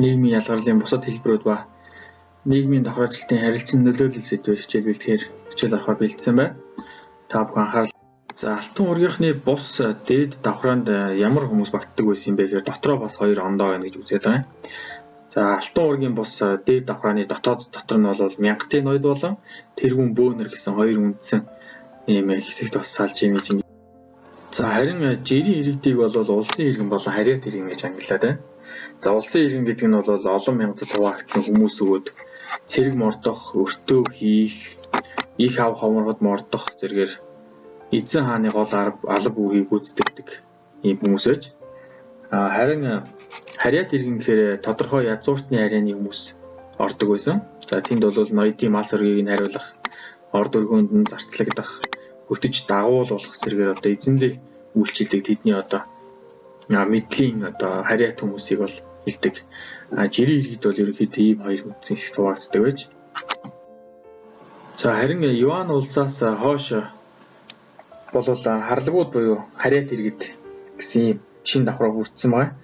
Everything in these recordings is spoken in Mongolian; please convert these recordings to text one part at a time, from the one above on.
нийгмийн ялгарлын бусад хэлбэрүүд ба нийгмийн давхарчлалтын харилцан нөлөөлөл сэдвээр хичээл бэлтгэхээр хичээл авахар бэлдсэн байна. Та бүхэн анхаарал. За алтан ургийнхны бус дээд давхраанд ямар хүмүүс багтдаг байсан юм бэ гэхээр дотроо бас 2 ондоо байна гэж үзээд байгаа. За алтан ургийн бус дээд давхрааны дотоод дотор нь бол мянгатын ноёд болон тэргүүн бөөнөр гэсэн 2 үндсэн ийм хэсэгт бас салж ийн гэж. За харин жирийн иргэдийг бол улсын иргэн болон харьяат иргэн гэж ангиллаад байна. За улсын иргэн гэдэг нь бол олон мянгад хуваагдсан хүмүүс өгөөд цэрэг мордох, өртөө хийх, их ав хоморход мордох зэргээр эзэн хааны гол алба үүргийг гүйцэтгэдэг ийм хүмүүс байж. Харин харьяат иргэн гэхээр тодорхой язгууртны харьяаны хүмүүс ордог байсан. За тэнд бол ноёдын мал сөргийг нь хариулах, орд өргөнд нь зарцлагдах, хөтөж дагуулуулах зэргээр эзэндээ үйлчилдэг тэдний мэдлийн харьяат хүмүүсийг бол хэлдэг. Жирийн иргэд бол ерөнхийдөө ийм 2 үндсэн хэсэгт хуваагддаг байж. За харин Иоанн улсаас хойш бол харлагууд буюу харьяат иргэд гэсэн ийм шинэ давхраа бүрдсэн байна.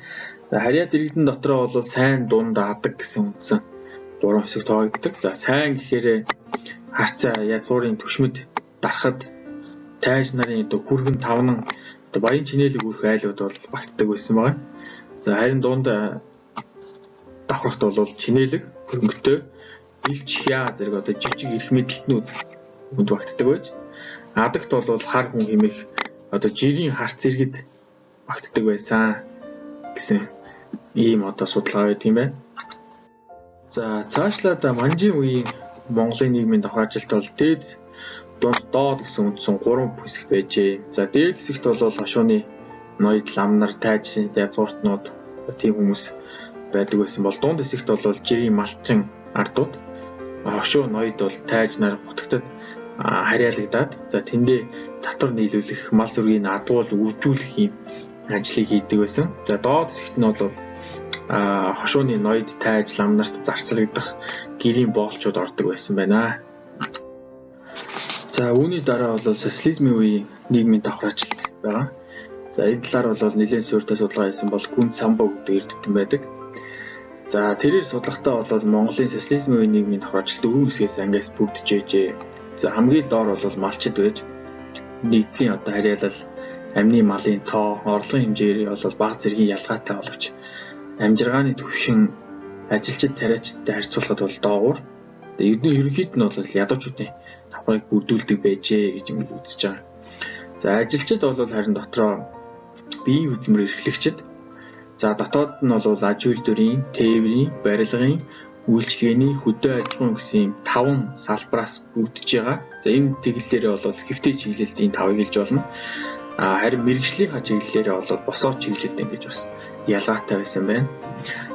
За харьяат иргэдэн дотроо бол сайн, дунд, адаг гэсэн үндсэн 3 хэсэгт хуваагддаг. За сайн гэхээр харцаа язгуурын түшмэд дарахад тайж нарын хүргэн тавнан баян чинээлэг үрх айлууд бол багтдаг байсан байна. За харин дунд давхрахт бол чинээлэг, хөрөнгөтэй, илч хяа зэрэг жижиг эрх мэдэлтнүүд хүнд багтдаг байж. Адагт бол хар хүн хэмээх жирийн харц иргэд багтдаг байсан гэсэн ийм судалгаа байт юм байна. За цаашлаад манжийн үеийн Монголын нийгмийн давхаржилт бол дээд, дунд, доод гэсэн үндсэн 3 хэсэг байжээ. За дээд хэсэгт бол хошууны ноёд, лам нар, тайж, язгууртнууд тийм хүмүүс байдаг байсан бол дунд хэсэгт бол жирийн малчин ардууд, хошуу ноёд бол тайж нар хутагтад харьяалагдаад за тэндээ татвар нийлүүлэх, мал сүргийг адуулж үржүүлэх юм ажлыг хийдэг байсан. За доод хэсэгт нь бол хошууны ноёд, тайж, лам нарт зарцлагдах гэрийн боолчууд ордог байсан байна. За үүний дараа бол социализмын үеийн нийгмийн давхаржилт байгаа. За энэ талаар бол нэлээд суурьтай судалгаа хийсэн бол Гүн Самбо гэдэг эрдэмтэн байдаг. За тэрээр судлахтаа бол Монголын социализмын үеийн нийгмийн давхаржилт 4 хэсгээс ангиас бүрдэжээ. За хамгийн доор бол малчид байж нэгдлийн харьяалал, амны малын тоо, орлогын хэмжээ бол бага зэргийн ялгаатай боловч амжиргааны түвшин ажилчид тариачдтай харьцуулахад бол доогуур. Ерөнхийд нь бол ядуучуудын давхрыг бүрдүүлдэг байжээ гэж үзэж байгаа. За ажилчид бол харин дотроо биеийн хөдөлмөр эрхлэгчид. За дотоод нь бол аж үйлдвэрийн, тээврийн, барилгын, үйлчилгээний, хөдөө аж ахуйн гэсэн 5 салбараас бүрдэж байгаа. За энэ чиглэлээр бол хэвтэй чиглэлд энэ 5-ыг хэлж болно. Харин мэргэжлийн чиглэлээр бол босоо чиглэлд ингэж бас ялгаатай байсан байна.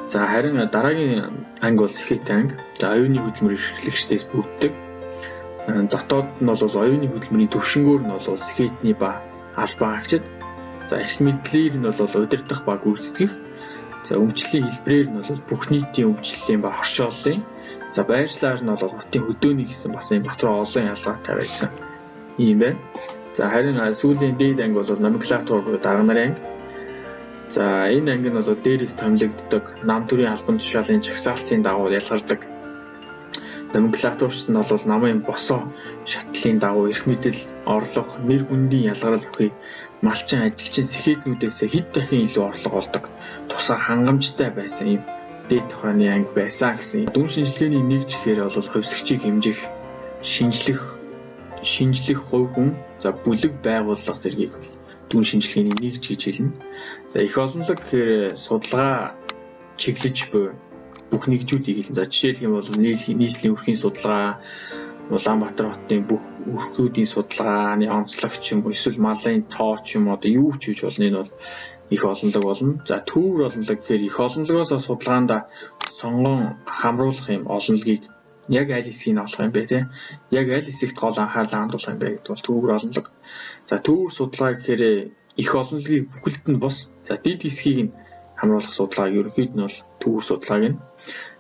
За харин дараагийн анги бол сэхийт анги. За оюуны хөдөлмөр эрхлэгчдээс бүрддэг. Дотоод нь бол оюуны хөдөлмөрийн төвшнгөөр нь бол сэхийтний ба албан агчид. За эрх мэдлэр нь бол удирдах ба гүйцэтгэх. За өмчлөлийн хэлбэрээр нь бол бүх нийтийн өмчлөлийн ба хоршооллын. За байршлаар нь бол хотын хөдөөний гэсэн бас юм дотроо олон ялгаатай байсан юм байна. За харин сүүлийн дээд анги бол номенклатур буюу дарга нарын анги. За энэ анги нь бол дээрээс томилогддог нам төрийн албан тушаалын жагсаалтын дагуу ялгардаг. Номенклатурч нь бол намын босоо шатлалын дагуу эрх мэдэл, орлого, нэр хүндийн ялгарл бүхий малчин ажилчин сэхэтнүүдээс хэд дахин илүү орлого олдог тусгай хангамжтай байсан юм дээд давхрааны анги байсан гэсэн. Дүн шинжилгээний нэг жихээр бол хувьсгчийг хэмжих, шинжлэх хувь хүн, за бүлэг байгууллага зэргийг дүн шинжилгээний нэг гэж хэлнэ. За их олонлог гэхээр судалгаа чиглэж буй бүх нэгжүүдийг хэлнэ. За жишээлх юм бол нийслэлийн өрхийн судалгаа, Улаанбаатар хотын бүх өрхүүдийн судалгааны онцлогч юм уу, эсвэл малын тоо ч юм юу ч хийж болно. Энэ бол их олонлог болно. За төвөр олонлог гэхээр их олонлогоос судалгаанд сонгон хамруулах юм олонлогийг яг аль хэсгийг олох юм бэ те? Яг аль хэсэгт гол анхаарлаа хандуулах юм бэ гэдэг бол төвөр олонлог. За төвөр судалгаа гэхээр их олонлогийг бүхэлд нь бос. За дид хэсгийг нь хамруулах судалгааг ерөнхийд нь бол төвөр судалгааг нь.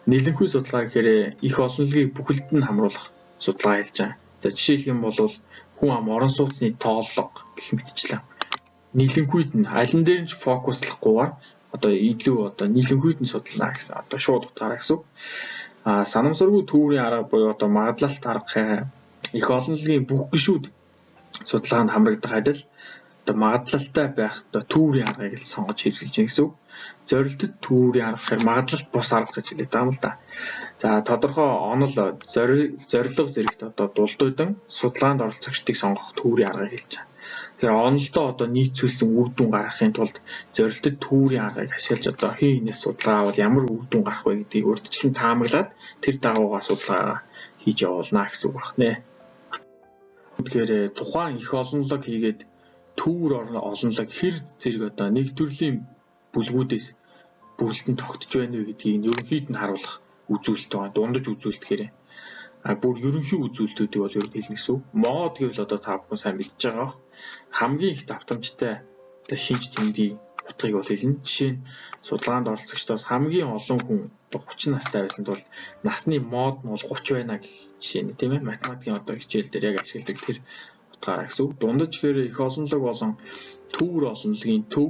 Нийлэнхүй судалгаа гэхээр их олонлогийг бүхэлд нь хамруулах судалгаа хэлж байгаа. За жишээлх юм бол хүн ам орон сууцны тооллого гэх мэтчлэн нийлэнхүйд нь аль нь дээр нь фокуслахгүйгээр одоо илүү одоо нийлэнхүйдэн судлаа гэсэн одоо шууд утгаараа гэсэн. Санамсаргүй төврийн арга буюу одоо магадлалт арга их олонлогийн бүх гишүүд судалгаанд хамрагдах адил одоо магадлалтай байх одоо төврийн аргыг л сонгож хэрэгжүүлж байгаа гэсэн. Зорилттой төврийн арга гэхээр магадлалт бус арга гэж хэлээд байгаа юм л да. За тодорхой онол зорилго зэрэгт одоо дулдуудан судалгаанд оролцогчдыг сонгох төврийн аргыг хэлж байгаа. Тэгэхээр онолдоо одоо нийцүүлсэн үр дүн гаргахын тулд зорилттой төврийн аргыг ашиглаж одоо хин хинээс судалгаа авал ямар үр дүн гарах вэ гэдгийг урьдчилан таамаглаад тэр дагуугаа судалгаа хийж явуулна гэсэн үг байна. Тэгэхээр тухайн их олонлог хийгээд төвөр олонлог хэр зэрэг одоо нэг төрлийн бүлгүүдээс бүрэлдэн тогтож байна вэ гэдгийг ерөнхийд нь харуулах үзүүлэлт байна. Дундаж үзүүлэлт гэхээр бүр ерөнхий үзүүлэлтүүдийг бол ер нь хэлнэ гэсэн. Мод гэвэл одоо та бүхэн сайн мэдж байгаа. Хамгийн их давтамжтай одоо шинж тэмдгийн утгыг бол хэлнэ. Жишээ нь судалгаанд оролцогчдоос хамгийн олон хүн 30 настай байсан тул насны мод нь бол 30 байна гэх жишээ нь тийм ээ. Математикийн одоо хичээл дээр яг ашигладаг тэр утгаараа гэсэн. Дундаж гэхээр их олонлог болон төвөр олонлогийн төв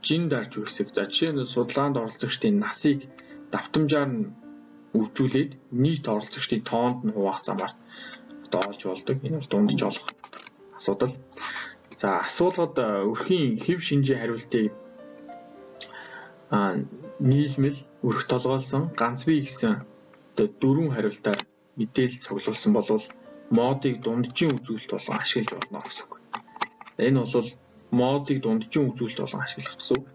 жин дарж үсэг. За жишээ нь судалгаанд оролцогчдын насыг давтамжаар нь үржүүлээд нийт оролцогчдын тоонд нь хуваах замаар одоо олж болдог. Энэ бол дундаж олох асуудал. За асуулгад өрхийн хэв шинжийн хариултыг нийлмэл өрх толгойлсон ганц бие гэсэн одоо 4 хариултаар мэдээлэл цуглуулсан болвол модыг дунджийн үзүүлэлт болгон ашиглаж болно гэсэн үг. Энэ бол модыг дунджийн үзүүлэлт болгон ашиглах гэсэн үг.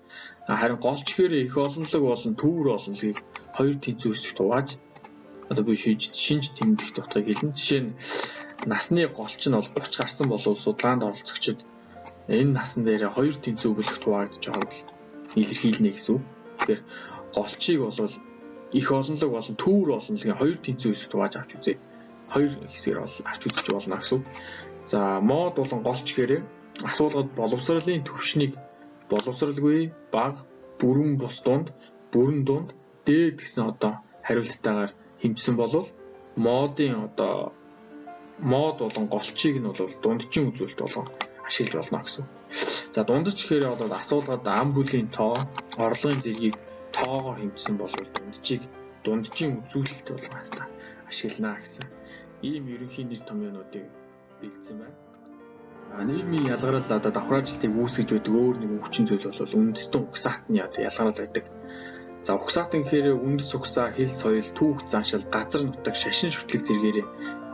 Харин голч гэхээр их олонлог болон төвөр олонлогийг хоёр тэнцвэрсэгт хувааж одоо би шинж тэмдэгт утгыг хэлнэ. Жишээ нь насны голч нь бол 30 гарсан бол судалгаанд оролцогчид энэ насан дээр хоёр тэнцүү бүлэгт хуваагдж байгааг илэрхийлнэ гэсэн үг. Тэгэхээр голчийг бол их олонлог болон төвөр олонлогийн хоёр тэнцүү хэсэгт хувааж авч үзье. Хоёр хэсгээр бол авч үзэж болно гэсэн үг. За мод болон голч гэхээр асуулгад боловсролын түвшнийг боловсралгүй бага бүрэн бус дунд бүрэн дунд дээд гэсэн одоо хариулттайгаар хэмжсэн болвол модын одоо мод болон голчийг нь бол дунджийн үзүүлэлт болгон ашиглаж болно гэсэн. За дундаж гэхээр бол асуулгад ам бүлийн тоо орлогын зэргийг тоогоор хэмжсэн болвол дунджийн үзүүлэлт болгон ашиглана гэсэн. Ийм ерөнхий нэр томьёонуудыг бэлдсэн байна. Нийгмийн ялгарал одоо давхраажилтыг үүсгэж байдаг өөр нэг хүчин зүйл бол үндэстэн угсаатны одоо ялгарал байдаг. За угсаатан гэхээр үндэс угсаа, хил соёл, түүх заншил, газар нутаг, шашин шүтлэг зэргээр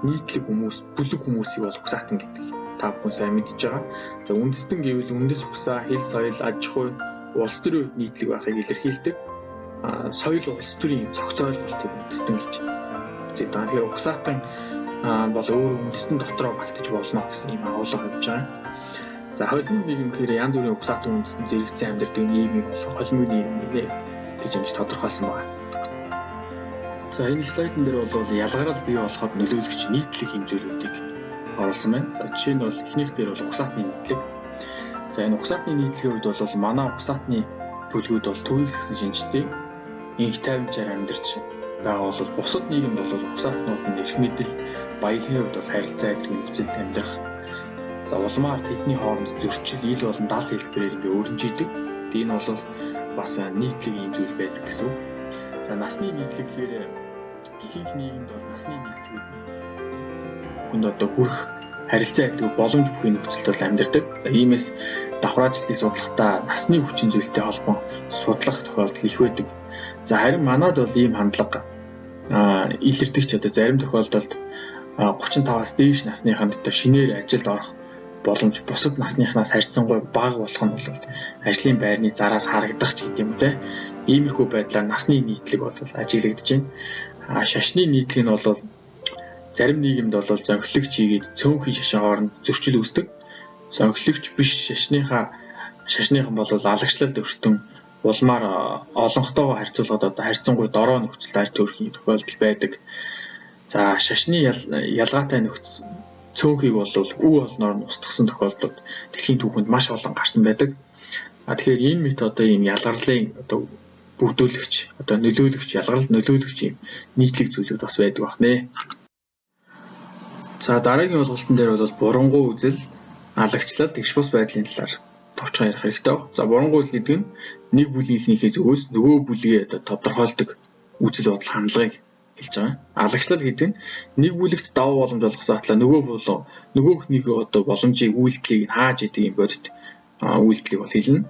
нийтлэг хүмүүс, бүлэг хүмүүсийг бол угсаатан гэдэг. Та бүхэн сайн мэдж байгаа. За үндэстэн гэвэл үндэс угсаа, хил соёл, аж ахуй, улс төрийн хувьд нийтлэг байхыг илэрхийлдэг. Соёл улс төрийн зохицоололтыг үндэстэн гэж үздэг. Тэгэхээр угсаатан бол өөр үндэстэн дотроо багтаж болно гэсэн ийм агуулга тавьж байгаа. За холимог нийгэм гэхээр янз бүрийн угсаатан үндэстэн зэрэгцэн амьдардаг нийгмийг бол холимог нийгэм нэ гэж ингэж тодорхойлсон байна. За энэ слайдн дээр бол ялгарал бий болоход нөлөөлөгч нийтлэг хэмжээлүүдийг оруулсан байна. За жишээ нь бол эхнийх дээр бол угсаатны нийтлэг. За энэ угсаатны нийтлэгийн үед бол манай угсаатны бүлгүүд бол төвийг сагсан шинжтэй инх тайванчаар амьдарч байгаа бол бусад нийгэмд бол угсаатнууд нь эрх мэдэл, баялагын хувьд бол харилцаа адилгүй нөхцөлд амьдрах. За улмаар тэдний хооронд зөрчил, ил болон дал хэлбэрээр ингээ өрнжийдэг. Энэ бол бас нийтлэг юм зүйл байдаг гэсэн. За насны нийтлэг гэхээр ихэнх нийгэмд бол насны нийтлэгүүд хүнд одоо хүрэх харилцаа адилгүй боломж бүхий нөхцөлд бол амьдардаг. За иймээс давхраачлалыг судлахдаа насны хүчин зүйлтэй холбоон судлах тохиолдол их байдаг. За харин манад бол ийм хандлага илэрдэг ч одоо зарим тохиолдолд 35-аас дээш насныханд одоо шинээр ажилд орох боломж бусад насныхнаас харьцангуй бага болох нь бол ажлын байрны зараас харагдах ч гэдэм үү. Иймэрхүү байдлаар насны нийтлэг бол ажиглагдаж байна. Шашны нийтлэг нь бол зарим нийгэмд бол зөнхлөгч хийгээд цөөнхийн шашин хооронд зөрчил үүсдэг. Зөнхлөгч биш шашныхан бол алагчлалд өртөн улмаар олонхтойгоо харьцуулахад одоо харьцангуй дорой нөхцөлд ард төрхийн тохиолдол байдаг. За шашны ялгаатай нөхцөл цөөнхийг бол үе олноор нь устгасан тохиолдлууд дэлхийн түүхэнд маш олон гарсан байдаг. Тэгэхээр энэ методын ийм ялгарлын одоо бүрдүүлэгч, одоо нөлөөлөгч, ялгаралд нөлөөлөгч ийм нийтлэг зүйлүүд бас байдаг байна. За дараагийн ойлголтын дээр бол бурангуй үзэл, алагчлал, тэгш бус байдлын талаар товчхон ярих хэрэгтэй байна. За бурангуйл гэдэг нь нэг бүлгийнхээ зүгээс нөгөө бүлгээ тодорхойлдог үзэл бодол хандлагыг хэлж байгаа. Алагчлал гэдэг нь нэг бүлэгт давуу боломж олгосон атлаа нөгөөхнийг боломжийг үйлдэлийг хааж идэг юм бодит үйлдэлийг бол хэлнэ.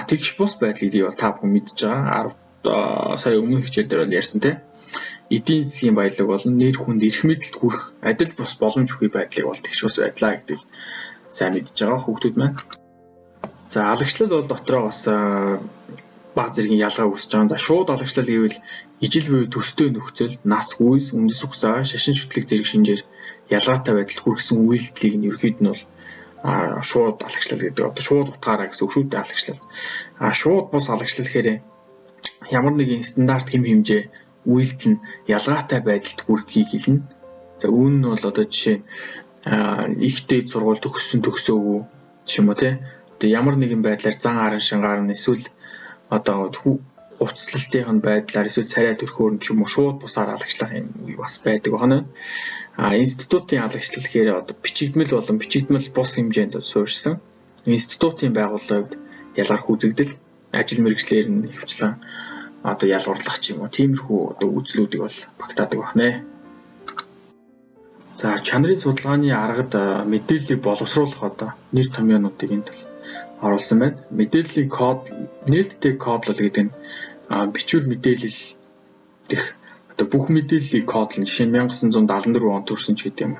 Тэгш бус байдлыг бол та бүхэн мэдж байгаа. Сая өмнөх хичээл дээр бол ярьсан тийм. Эдийн засгийн баялаг болон нэр хүнд эрх мэдэлд хүрэх адил бус боломж өгөх байдлыг бол тэгш бус байдлаа гэдгийг сайн мэдж байгаа хүүхдүүд маань. За алагчлал бол дотроо бас баг зэргийн ялгаа үүсэж байгаа. За шууд алагчлал гэвэл ижил буй төстэй нөхцөл, нас, хүйс, үндэс хугацаа, шашин шүтлэг зэрэг шинжээр ялгаатай байдалд хүргэсэн үйлдэлийг нь ерөөд нь бол шууд алагчлал гэдэг. Шууд утгаараа гэсэн үг шүү дээ алагчлал. Шууд бус алагчлал гэхээр ямар нэгэн стандарт хэм хэмжээ үйлдэл нь ялгаатай байдалд хүрэхийг хэлнэ. За үүн нь бол жишээ ихтэй сургууль төгссөөгүй ч юм уу тийм. Ямар нэгэн байдлаар зан арын шингаар нь эсвэл хувцлалтын байдлаар эсвэл царай төрхөөр нь ч юм уу шууд бусаар алагчлах юм бас байдаг байна. Институтын алагчлал гэхээр бичигдмэл бус хэмжээнд суурьшсан институтын байгууллагын хувьд ялгарх үзэгдэл, ажил мэргэжлэр нь хвчлэн ялгуурлах ч юм уу тиймэрхүү үзлүүдийг бол багтаадаг байна. За чанарын судалгааны аргад мэдээллийг боловсруулах нэр томьёонуудыг энд оруулсан байна. Мэдээллийн код, нээлттэй кодлол гэдэг нь бичвэр мэдээлэл дэх бүх мэдээллийг кодлон жишээ нь 1974 онд төрсөн ч гэдэг юм.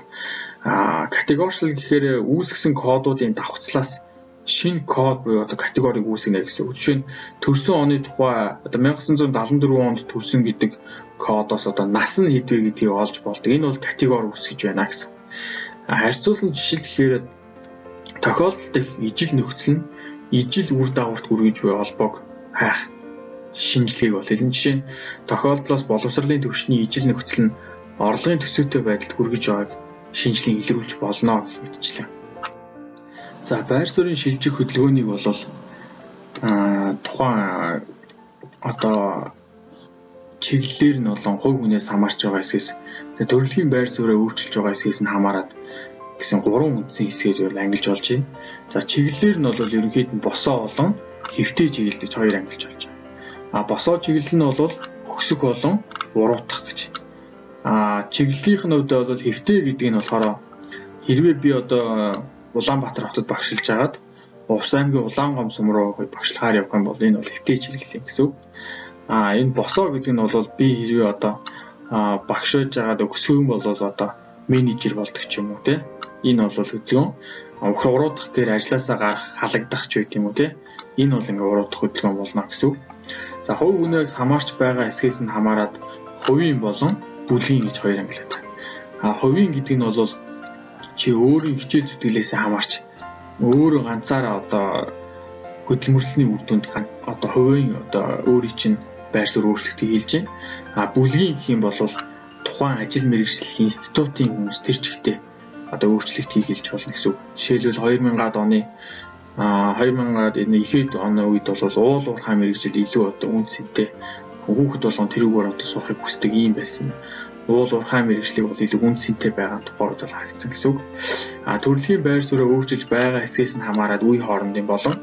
Категорчлал гэхээр үүсгэсэн кодуудын давхцлаас шинэ код буюу категорийг үүсгэнэ гэсэн үг. Жишээ нь төрсөн оны тухай 1974 онд төрсөн гэдэг кодоос нас нь хэдвэ гэдгийг олж болдог. Энэ бол категори үүсгэж байна гэсэн. Харьцуулсан жишээ гэхээр тохиолдол дэх ижил нөхцөл нь ижил үр дагаварт хүргэж буй холбоог хайх шинжилгээг бол хэлнэ. Жишээ нь тохиолдлоос боловсролын түвшний ижил нөхцөл нь орлогын төсөөтэй байдалд хүргэж байгааг шинжилэн илрүүлж болно гэж мэдчихлээ. За байр суурийн шилжих хөдөлгөөнийг бол тухайн чиглэлээр нь болон хувь хүнээс хамаарч байгаа хэсгээс төрөлхийн байр сууриа өөрчилж байгаа хэсгээс нь хамаарат гэсэн 3 үндсэн хэсгээр ангилж болж байна. За чиглэлээр нь бол ерөнхийд нь босоо болон хэвтэй чиглэл гэж хоёр ангилж болж байна. Босоо чиглэл нь бол өксөх болон уруутгах гэж. Чиглэлийнх нь хувьд бол хэвтэй гэдэг нь болохоор хэрвээ би Улаанбаатар хотод багшилж агаад Увс аймгийн Улаангом сум руу багшлахаар явах юм бол энэ бол хэвтэй чиглэл юм гэсэн үг. Энэ босоо гэдэг нь бол би хэрвээ багш байж агаад өксөх юм бол менежер болдог ч юм уу тийм. Энэ бол хөдөлгөөн. Уруутгах гэхээр ажлаасаа гарах, халагдах ч үгүй юм уу тийм. Энэ бол ингээ уруутгах хөдөлгөөн болно гэсэн үг. За хувь хүнээс хамаарч байгаа хэсгээс нь хамаарат хувийн болон бүлгийн гэж хоёр ангилаад байна. Хувийн гэдэг нь бол чи өөрийн хичээл зүтгэлээс хамаарч өөрөө ганцаараа хөдөлмөрлөсний үр дүнд хувийн өөрийн чинь байр суурь өөрчлөлтийг хийж байна. Бүлгийн гэх юм бол тухайн ажил мэргэжил институтын хүмүүс тэр чигтээ өөрчлөлтийг хийж болно гэсэн үг. Жишээлбэл 2000-ад оны 2000-ад ихэд оны үед бол уул уурхай мэргэжил илүү үнцэнтэй хүүхэд болгон тэрүүгээр сурахыг хүсдэг юм байсан. Уул уурхай мэргэжлийг бол илүү үнцэнтэй байгаа тухайд бол харагдсан гэсэн үг. Төрөлхийн байр суурь өөрчилж байгаа хэсгээс нь хамаарат үе хоорондын болон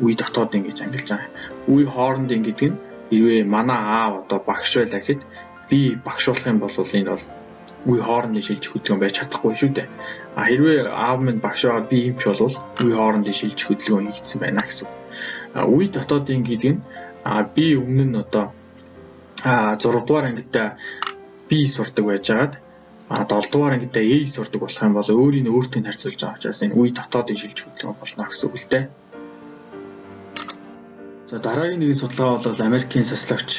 үе дотоодын гэж ангилж байгаа. Үе хоорондын гэдэг нь хэрвээ манай аав багш байлаа гэхэд би багш болох юм бол энэ бол үе хоорондын шилжих хөдөлгөөн байж чадахгүй шүү дээ. Хэрвээ аав минь багш байгаад би эмч болвол үе хоорондын шилжих хөдөлгөөн хийгдсэн байна гэсэн. Үе дотоодын гэдэг нь би өмнө нь 6 дугаар ангидаа B сурдаг байжгаад 7 дугаар ангидаа A сурдаг болох юм бол өөрийн өөртөө харьцуулж байгаа учраас энэ үе дотоодын шилжих хөдөлгөөн болно гэсэн үг л дээ. За дараагийн нэгэн судалгаа бол Америкийн социологч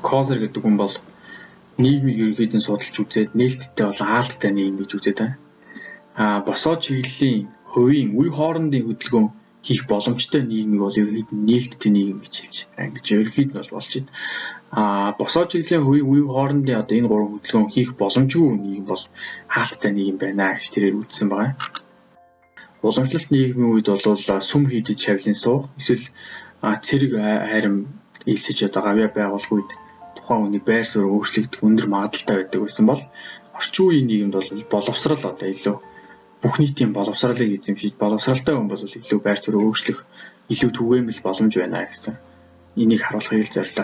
Козер гэдэг хүн бол нийгмийг ерөнхийдөө судалж үзээд нээлттэй болон хаалттай нийгэм гэж үзээд байна. Босоо чиглэлийн хувийн үе хоорондын хөдөлгөөн хийх боломжтой нийгмийг бол ерөнхийдөө нээлттэй нийгэм гэж хэлж ангиж ерөнхийдөө бол болж байна. Босоо чиглэлийн хувийн үе хоорондын энэ 3 хөдөлгөөн хийх боломжгүй нийгэм бол хаалттай нийгэм байна гэж тэрээр үзсэн байгаа. Уламжлалт нийгмийн үед бол сүм хийдэж шавлын суух эсвэл цэрэг хайрам илсэж гавьяа байгуулах үед тухайн хүний байр суурь өөрчлөгдөх өндөр магадaltaй байдаг байсан бол орчин үеийн нийгэмд бол боловсрал илүү бүх нийтийн боловсролыг эзэмшиж боловсралтай хүн бол илүү байр суурь өөрчлөх илүү түгээмэл боломж байна гэсэн энийг харуулахыг л зорилоо.